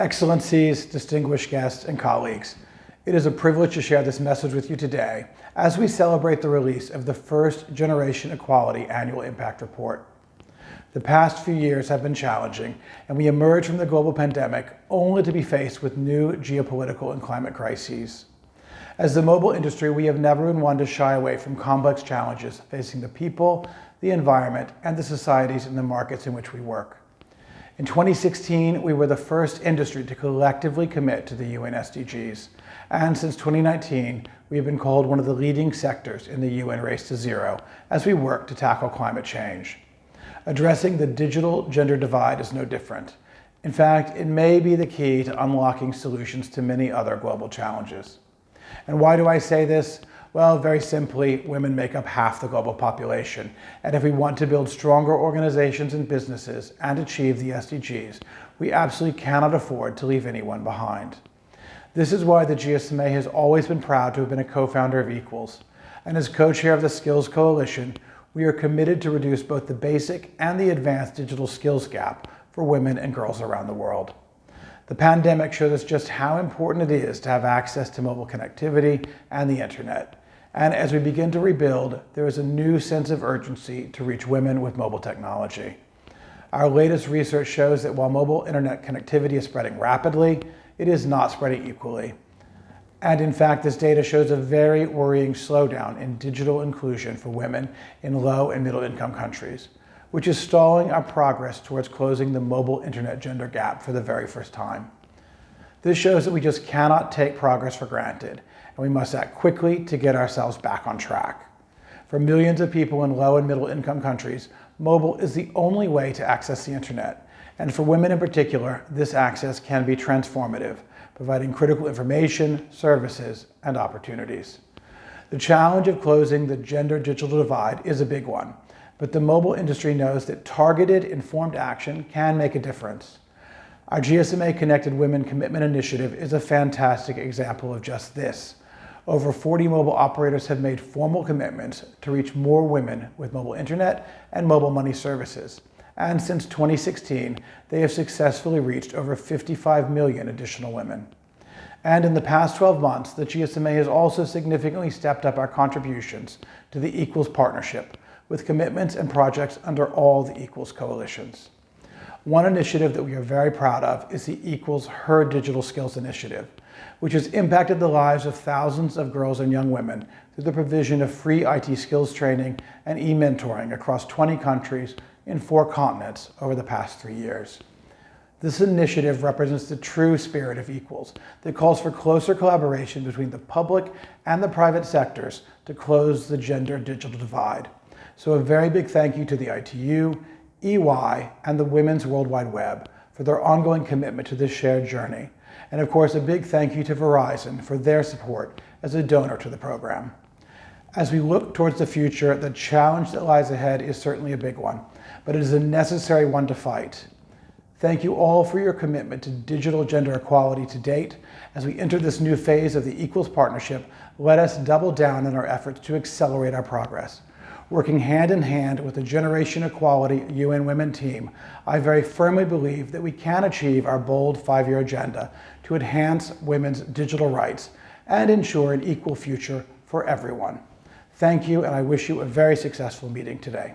Excellencies, distinguished guests, and colleagues, it is a privilege to share this message with you today as we celebrate the release of the first Generation Equality Annual Impact Report. The past few years have been challenging, and we emerged from the global pandemic only to be faced with new geopolitical and climate crises. As the mobile industry, we have never been one to shy away from complex challenges facing the people, the environment, and the societies and the markets in which we work. In 2016, we were the first industry to collectively commit to the UN SDGs. And since 2019, we have been called one of the leading sectors in the UN Race to Zero as we work to tackle climate change. Addressing the digital gender divide is no different. In fact, it may be the key to unlocking solutions to many other global challenges. And why do I say this? Well, very simply, women make up half the global population. And if we want to build stronger organizations and businesses and achieve the SDGs, we absolutely cannot afford to leave anyone behind. This is why the GSMA has always been proud to have been a co-founder of Equals. And as co-chair of the Skills Coalition, we are committed to reduce both the basic and the advanced digital skills gap for women and girls around the world. The pandemic showed us just how important it is to have access to mobile connectivity and the internet. And as we begin to rebuild, there is a new sense of urgency to reach women with mobile technology. Our latest research shows that while mobile internet connectivity is spreading rapidly, it is not spreading equally. And in fact, this data shows a very worrying slowdown in digital inclusion for women in low and middle income countries, which is stalling our progress towards closing the mobile internet gender gap for the very first time. This shows that we just cannot take progress for granted, and we must act quickly to get ourselves back on track. For millions of people in low and middle income countries, mobile is the only way to access the internet. And for women in particular, this access can be transformative, providing critical information, services, and opportunities. The challenge of closing the gender digital divide is a big one, but the mobile industry knows that targeted, informed action can make a difference. Our GSMA Connected Women Commitment Initiative is a fantastic example of just this. Over 40 mobile operators have made formal commitments to reach more women with mobile internet and mobile money services. And since 2016, they have successfully reached over 55 million additional women. And in the past 12 months, the GSMA has also significantly stepped up our contributions to the Equals Partnership, with commitments and projects under all the Equals coalitions. One initiative that we are very proud of is the Equals Her Digital Skills Initiative, which has impacted the lives of thousands of girls and young women through the provision of free IT skills training and e-mentoring across 20 countries in 4 continents over the past 3 years. This initiative represents the true spirit of Equals that calls for closer collaboration between the public and the private sectors to close the gender digital divide. So a very big thank you to the ITU, EY, and the Women's World Wide Web for their ongoing commitment to this shared journey. And of course, a big thank you to Verizon for their support as a donor to the program. As we look towards the future, the challenge that lies ahead is certainly a big one, but it is a necessary one to fight. Thank you all for your commitment to digital gender equality to date. As we enter this new phase of the Equals Partnership, let us double down in our efforts to accelerate our progress. Working hand in hand with the Generation Equality UN Women team, I very firmly believe that we can achieve our bold 5-year agenda to enhance women's digital rights and ensure an equal future for everyone. Thank you, and I wish you a very successful meeting today.